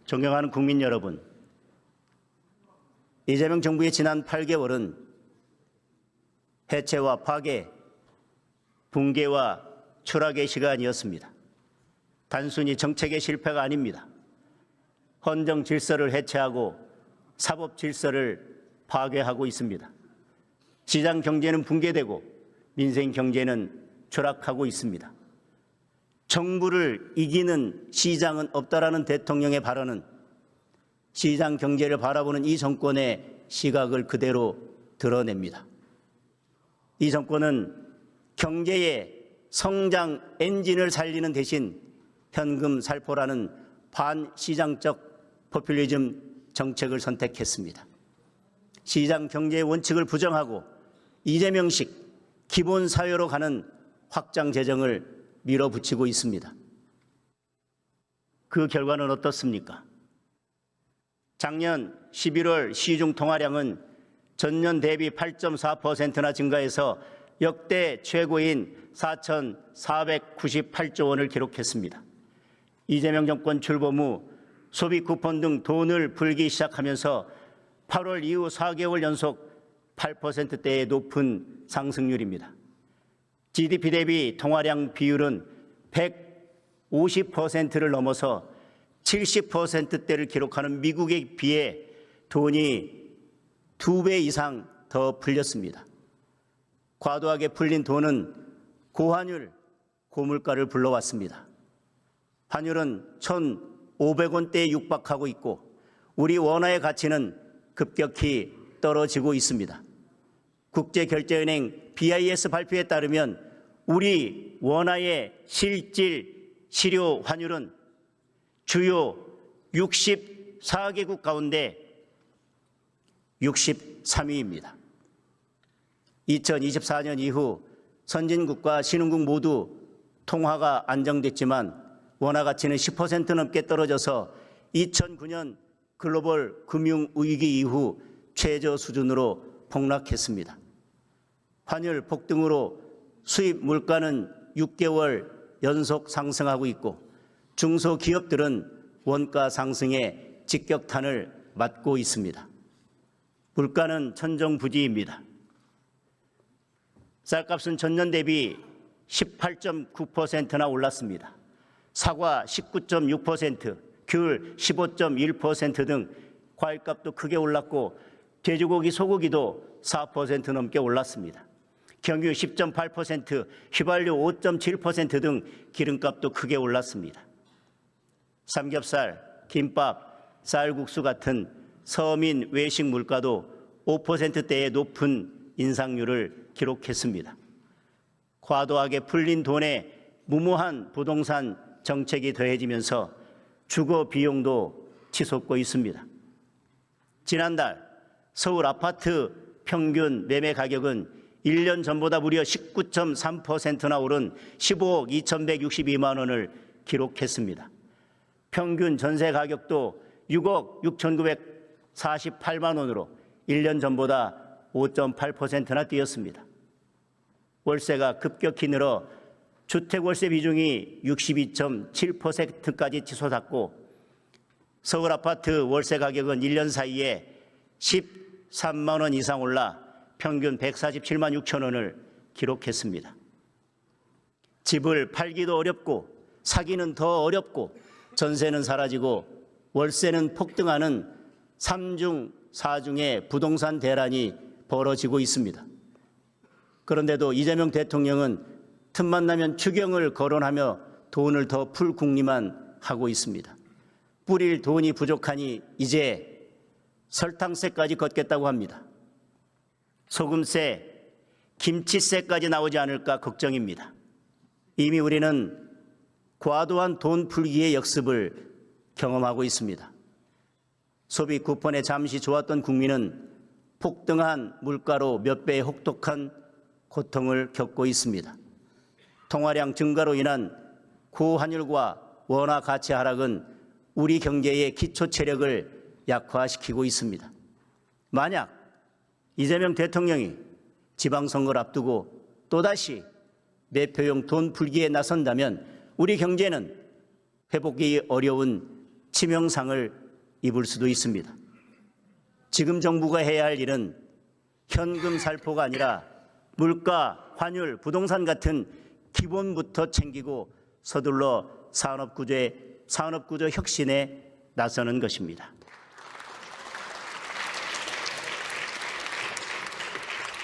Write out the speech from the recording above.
존경하는 국민 여러분, 이재명 정부의 지난 8개월은 해체와 파괴, 붕괴와 추락의 시간이었습니다. 단순히 정책의 실패가 아닙니다. 헌정 질서를 해체하고 사법 질서를 파괴하고 있습니다. 시장 경제는 붕괴되고 민생 경제는 추락하고 있습니다. 정부를 이기는 시장은 없다라는 대통령의 발언은 시장 경제를 바라보는 이 정권의 시각을 그대로 드러냅니다. 이 정권은 경제의 성장 엔진을 살리는 대신 현금 살포라는 반시장적 포퓰리즘 정책을 선택했습니다. 시장 경제의 원칙을 부정하고 이재명식 기본사회로 가는 확장 재정을 밀어붙이고 있습니다. 그 결과는 어떻습니까? 작년 11월 시중 통화량은 전년 대비 8.4%나 증가해서 역대 최고인 4,498조 원을 기록했습니다. 이재명 정권 출범 후 소비 쿠폰 등 돈을 불기 시작하면서 8월 이후 4개월 연속 8%대의 높은 상승률입니다. GDP 대비 통화량 비율은 150%를 넘어서 70%대를 기록하는 미국에 비해 돈이 2배 이상 더 풀렸습니다. 과도하게 풀린 돈은 고환율, 고물가를 불러왔습니다. 환율은 1,500원대에 육박하고 있고 우리 원화의 가치는 급격히 떨어지고 있습니다. 국제결제은행 BIS 발표에 따르면 우리 원화의 실질 실효 환율은 주요 64개국 가운데 63위입니다. 2024년 이후 선진국과 신흥국 모두 통화가 안정됐지만 원화 가치는 10% 넘게 떨어져서 2009년 글로벌 금융위기 이후 최저 수준으로 폭락했습니다. 환율 폭등으로 수입 물가는 6개월 연속 상승하고 있고 중소기업들은 원가 상승에 직격탄을 맞고 있습니다. 물가는 천정부지입니다. 쌀값은 전년 대비 18.9%나 올랐습니다. 사과 19.6%, 귤 15.1% 등 과일값도 크게 올랐고 돼지고기, 소고기도 4% 넘게 올랐습니다. 경유 10.8%, 휘발유 5.7% 등 기름값도 크게 올랐습니다. 삼겹살, 김밥, 쌀국수 같은 서민 외식 물가도 5%대의 높은 인상률을 기록했습니다. 과도하게 풀린 돈에 무모한 부동산 정책이 더해지면서 주거 비용도 치솟고 있습니다. 지난달 서울 아파트 평균 매매 가격은 1년 전보다 무려 19.3%나 오른 15억 2,162만 원을 기록했습니다. 평균 전세 가격도 6억 6,948만 원으로 1년 전보다 5.8%나 뛰었습니다. 월세가 급격히 늘어 주택월세 비중이 62.7%까지 치솟았고 서울 아파트 월세 가격은 1년 사이에 13만 원 이상 올라 평균 147만 6천 원을 기록했습니다. 집을 팔기도 어렵고 사기는 더 어렵고 전세는 사라지고 월세는 폭등하는 3중 4중의 부동산 대란이 벌어지고 있습니다. 그런데도 이재명 대통령은 틈만 나면 추경을 거론하며 돈을 더 풀 궁리만 하고 있습니다. 뿌릴 돈이 부족하니 이제 설탕세까지 걷겠다고 합니다. 소금세, 김치세까지 나오지 않을까 걱정입니다. 이미 우리는 과도한 돈 풀기의 역습을 경험하고 있습니다. 소비 쿠폰에 잠시 좋았던 국민은 폭등한 물가로 몇 배의 혹독한 고통을 겪고 있습니다. 통화량 증가로 인한 고환율과 원화 가치 하락은 우리 경제의 기초 체력을 약화시키고 있습니다. 만약 이재명 대통령이 지방선거를 앞두고 또다시 매표용 돈 풀기에 나선다면 우리 경제는 회복이 어려운 치명상을 입을 수도 있습니다. 지금 정부가 해야 할 일은 현금 살포가 아니라 물가, 환율, 부동산 같은 기본부터 챙기고 서둘러 산업구조 혁신에 나서는 것입니다.